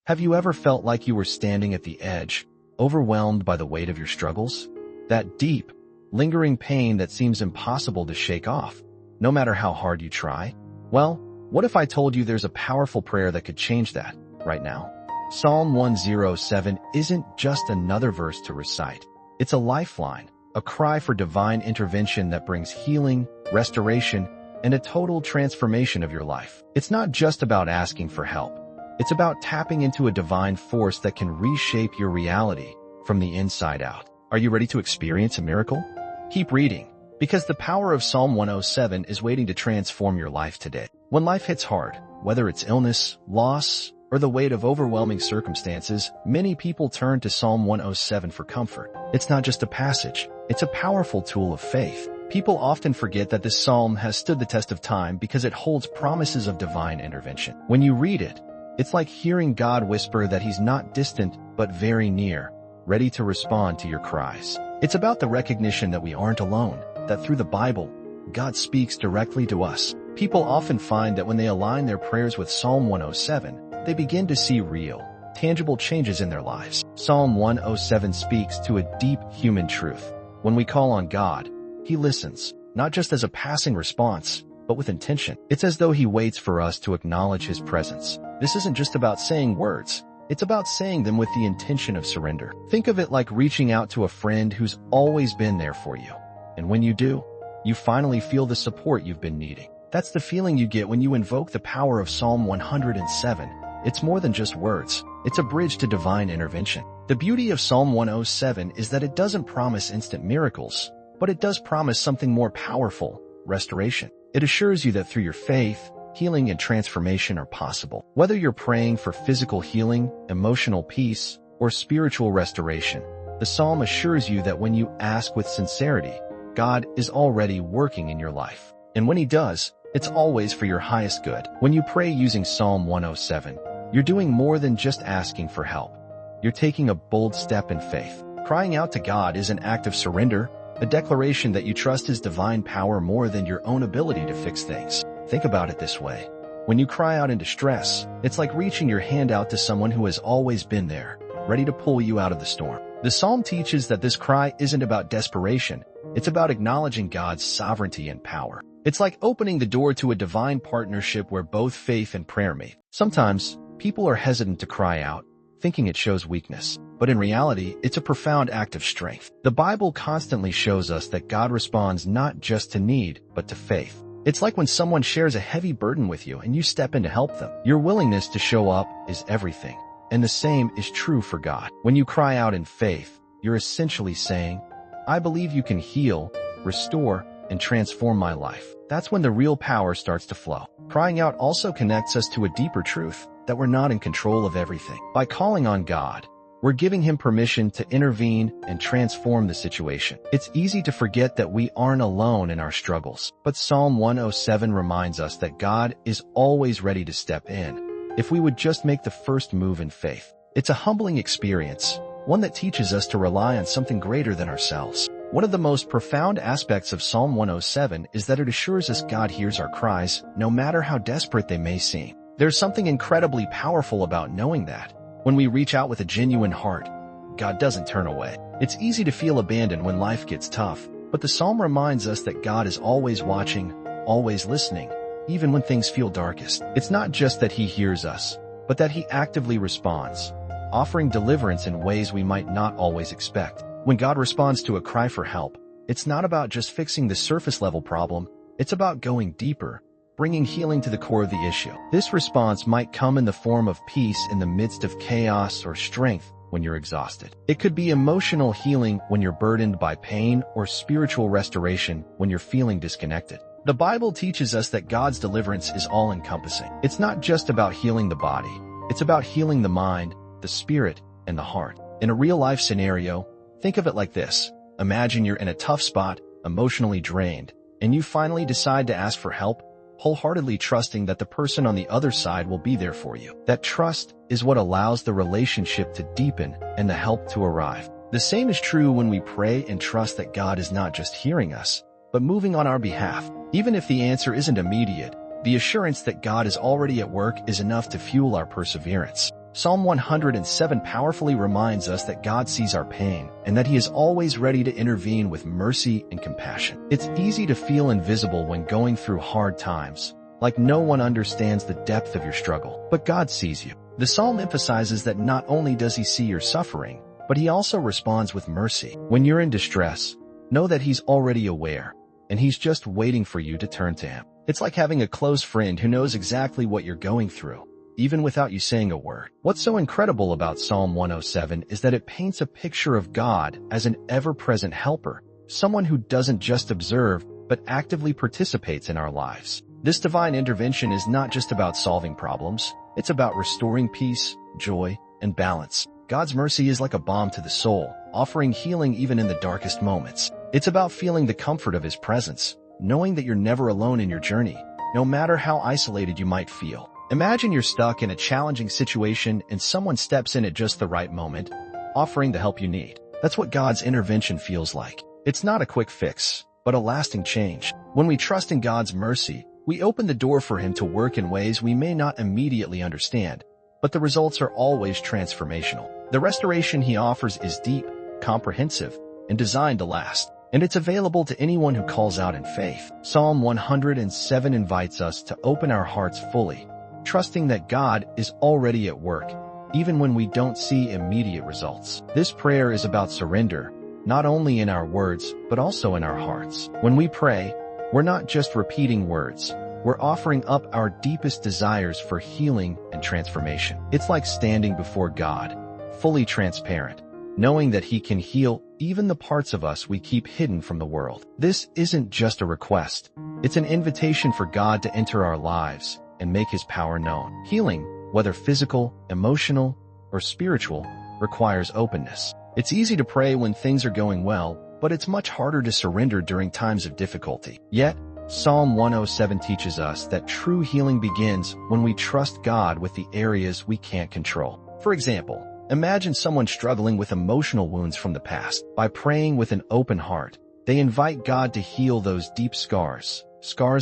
Have you ever felt like you were standing at the edge, overwhelmed by the weight of your struggles? That deep, lingering pain that seems impossible to shake off, no matter how hard you try? Well, what if I told you there's a powerful prayer that could change that, right now? Psalm 107 isn't just another verse to recite. It's a lifeline, a cry for divine intervention that brings healing, restoration, and a total transformation of your life. It's not just about asking for help. It's about tapping into a divine force that can reshape your reality from the inside out. Are you ready to experience a miracle? Keep reading, because the power of Psalm 107 is waiting to transform your life today. When life hits hard, whether it's illness, loss, or the weight of overwhelming circumstances, many people turn to Psalm 107 for comfort. It's not just a passage, it's a powerful tool of faith. People often forget that this psalm has stood the test of time because it holds promises of divine intervention. When you read it, it's like hearing God whisper that He's not distant but very near, ready to respond to your cries. It's about the recognition that we aren't alone, that through the Bible, God speaks directly to us. People often find that when they align their prayers with Psalm 107, they begin to see real, tangible changes in their lives. Psalm 107 speaks to a deep human truth. When we call on God, He listens, not just as a passing response, but with intention. It's as though He waits for us to acknowledge His presence. This isn't just about saying words. It's about saying them with the intention of surrender. Think of it like reaching out to a friend who's always been there for you. And when you do, you finally feel the support you've been needing. That's the feeling you get when you invoke the power of Psalm 107. It's more than just words. It's a bridge to divine intervention. The beauty of Psalm 107 is that it doesn't promise instant miracles, but it does promise something more powerful: restoration. It assures you that through your faith, healing and transformation are possible. Whether you're praying for physical healing, emotional peace, or spiritual restoration, the psalm assures you that when you ask with sincerity, God is already working in your life. And when He does, it's always for your highest good. When you pray using Psalm 107, you're doing more than just asking for help. You're taking a bold step in faith. Crying out to God is an act of surrender, a declaration that you trust His divine power more than your own ability to fix things. Think about it this way. When you cry out in distress, it's like reaching your hand out to someone who has always been there, ready to pull you out of the storm. The psalm teaches that this cry isn't about desperation. It's about acknowledging God's sovereignty and power. It's like opening the door to a divine partnership where both faith and prayer meet. Sometimes, people are hesitant to cry out, thinking it shows weakness. But in reality, it's a profound act of strength. The Bible constantly shows us that God responds not just to need, but to faith. It's like when someone shares a heavy burden with you and you step in to help them. Your willingness to show up is everything. And the same is true for God. When you cry out in faith, you're essentially saying, I believe you can heal, restore, and transform my life. That's when the real power starts to flow. Crying out also connects us to a deeper truth, that we're not in control of everything. By calling on God, we're giving Him permission to intervene and transform the situation. It's easy to forget that we aren't alone in our struggles, but Psalm 107 reminds us that God is always ready to step in, if we would just make the first move in faith. It's a humbling experience, one that teaches us to rely on something greater than ourselves. One of the most profound aspects of Psalm 107 is that it assures us God hears our cries, no matter how desperate they may seem. There's something incredibly powerful about knowing that. When we reach out with a genuine heart, God doesn't turn away. It's easy to feel abandoned when life gets tough, but the psalm reminds us that God is always watching, always listening, even when things feel darkest. It's not just that He hears us, but that He actively responds, offering deliverance in ways we might not always expect. When God responds to a cry for help, it's not about just fixing the surface-level problem, it's about going deeper, bringing healing to the core of the issue. This response might come in the form of peace in the midst of chaos or strength when you're exhausted. It could be emotional healing when you're burdened by pain or spiritual restoration when you're feeling disconnected. The Bible teaches us that God's deliverance is all-encompassing. It's not just about healing the body. It's about healing the mind, the spirit, and the heart. In a real-life scenario, think of it like this. Imagine you're in a tough spot, emotionally drained, and you finally decide to ask for help, wholeheartedly trusting that the person on the other side will be there for you. That trust is what allows the relationship to deepen and the help to arrive. The same is true when we pray and trust that God is not just hearing us, but moving on our behalf. Even if the answer isn't immediate, the assurance that God is already at work is enough to fuel our perseverance. Psalm 107 powerfully reminds us that God sees our pain and that He is always ready to intervene with mercy and compassion. It's easy to feel invisible when going through hard times, like no one understands the depth of your struggle, but God sees you. The psalm emphasizes that not only does He see your suffering, but He also responds with mercy. When you're in distress, know that He's already aware, and He's just waiting for you to turn to Him. It's like having a close friend who knows exactly what you're going through, even without you saying a word. What's so incredible about Psalm 107 is that it paints a picture of God as an ever-present helper, someone who doesn't just observe, but actively participates in our lives. This divine intervention is not just about solving problems, it's about restoring peace, joy, and balance. God's mercy is like a balm to the soul, offering healing even in the darkest moments. It's about feeling the comfort of His presence, knowing that you're never alone in your journey, no matter how isolated you might feel. Imagine you're stuck in a challenging situation and someone steps in at just the right moment, offering the help you need. That's what God's intervention feels like. It's not a quick fix, but a lasting change. When we trust in God's mercy, we open the door for Him to work in ways we may not immediately understand, but the results are always transformational. The restoration He offers is deep, comprehensive, and designed to last, and it's available to anyone who calls out in faith. Psalm 107 invites us to open our hearts fully, trusting that God is already at work, even when we don't see immediate results. This prayer is about surrender, not only in our words, but also in our hearts. When we pray, we're not just repeating words, we're offering up our deepest desires for healing and transformation. It's like standing before God, fully transparent, knowing that He can heal even the parts of us we keep hidden from the world. This isn't just a request, it's an invitation for God to enter our lives and make His power known. Healing, whether physical, emotional, or spiritual, requires openness. It's easy to pray when things are going well, but it's much harder to surrender during times of difficulty. Yet, Psalm 107 teaches us that true healing begins when we trust God with the areas we can't control. For example, imagine someone struggling with emotional wounds from the past. By praying with an open heart, they invite God to heal those deep scars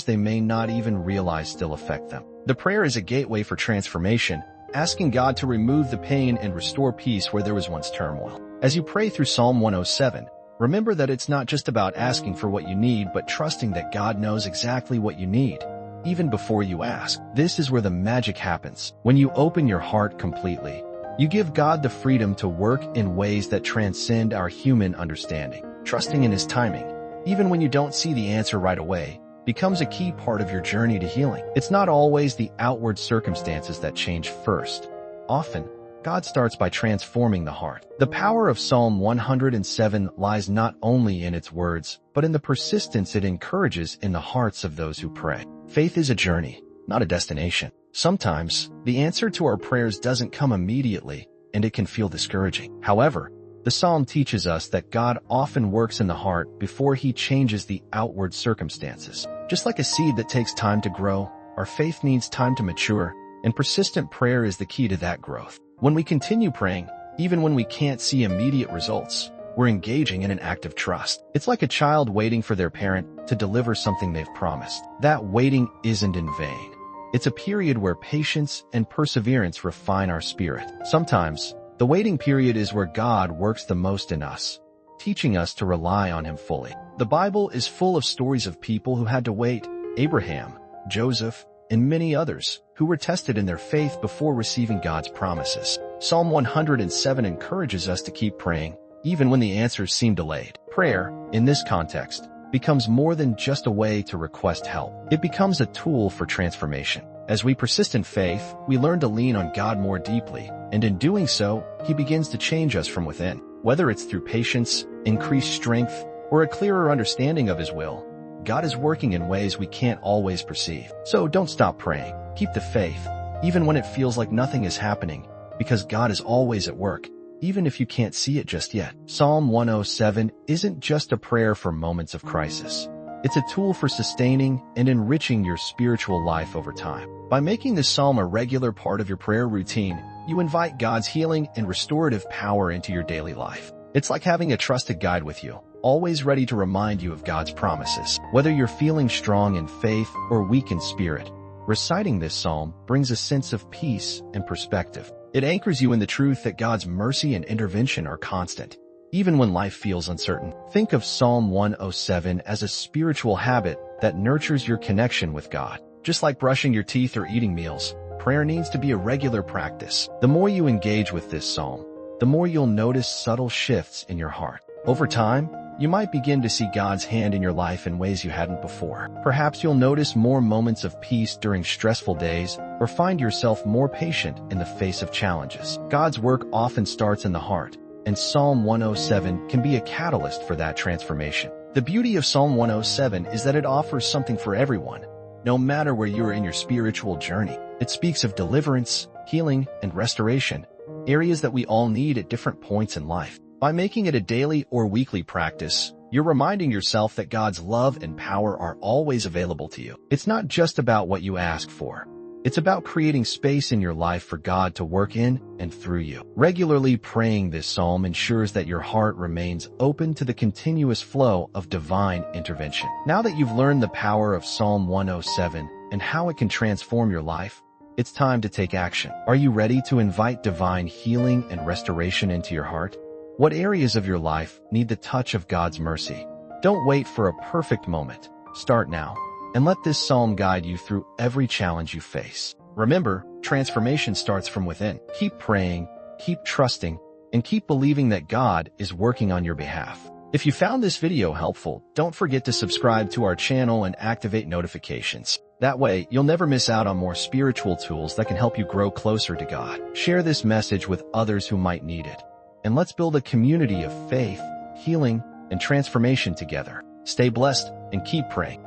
they may not even realize still affect them. The prayer is a gateway for transformation, asking God to remove the pain and restore peace where there was once turmoil. As you pray through Psalm 107, remember that it's not just about asking for what you need, but trusting that God knows exactly what you need, even before you ask. This is where the magic happens. When you open your heart completely, you give God the freedom to work in ways that transcend our human understanding. Trusting in His timing, even when you don't see the answer right away, becomes a key part of your journey to healing. It's not always the outward circumstances that change first. Often, God starts by transforming the heart. The power of Psalm 107 lies not only in its words, but in the persistence it encourages in the hearts of those who pray. Faith is a journey, not a destination. Sometimes, the answer to our prayers doesn't come immediately, and it can feel discouraging. However, the psalm teaches us that God often works in the heart before He changes the outward circumstances. Just like a seed that takes time to grow, our faith needs time to mature, and persistent prayer is the key to that growth. When we continue praying, even when we can't see immediate results, we're engaging in an act of trust. It's like a child waiting for their parent to deliver something they've promised. That waiting isn't in vain. It's a period where patience and perseverance refine our spirit. Sometimes, the waiting period is where God works the most in us, teaching us to rely on Him fully. The Bible is full of stories of people who had to wait: Abraham, Joseph, and many others who were tested in their faith before receiving God's promises. Psalm 107 encourages us to keep praying, even when the answers seem delayed. Prayer, in this context, becomes more than just a way to request help. It becomes a tool for transformation. As we persist in faith, we learn to lean on God more deeply, and in doing so, He begins to change us from within. Whether it's through patience, increased strength, or a clearer understanding of His will, God is working in ways we can't always perceive. So don't stop praying. Keep the faith, even when it feels like nothing is happening, because God is always at work, even if you can't see it just yet. Psalm 107 isn't just a prayer for moments of crisis. It's a tool for sustaining and enriching your spiritual life over time. By making this psalm a regular part of your prayer routine, you invite God's healing and restorative power into your daily life. It's like having a trusted guide with you, always ready to remind you of God's promises. Whether you're feeling strong in faith or weak in spirit, reciting this psalm brings a sense of peace and perspective. It anchors you in the truth that God's mercy and intervention are constant, even when life feels uncertain. Think of Psalm 107 as a spiritual habit that nurtures your connection with God. Just like brushing your teeth or eating meals, prayer needs to be a regular practice. The more you engage with this psalm, the more you'll notice subtle shifts in your heart. Over time, you might begin to see God's hand in your life in ways you hadn't before. Perhaps you'll notice more moments of peace during stressful days, or find yourself more patient in the face of challenges. God's work often starts in the heart, and Psalm 107 can be a catalyst for that transformation. The beauty of Psalm 107 is that it offers something for everyone, no matter where you are in your spiritual journey. It speaks of deliverance, healing, and restoration, areas that we all need at different points in life. By making it a daily or weekly practice, you're reminding yourself that God's love and power are always available to you. It's not just about what you ask for. It's about creating space in your life for God to work in and through you. Regularly praying this psalm ensures that your heart remains open to the continuous flow of divine intervention. Now that you've learned the power of Psalm 107 and how it can transform your life, it's time to take action. Are you ready to invite divine healing and restoration into your heart? What areas of your life need the touch of God's mercy? Don't wait for a perfect moment. Start now, and let this psalm guide you through every challenge you face. Remember, transformation starts from within. Keep praying, keep trusting, and keep believing that God is working on your behalf. If you found this video helpful, don't forget to subscribe to our channel and activate notifications. That way, you'll never miss out on more spiritual tools that can help you grow closer to God. Share this message with others who might need it. And let's build a community of faith, healing, and transformation together. Stay blessed and keep praying.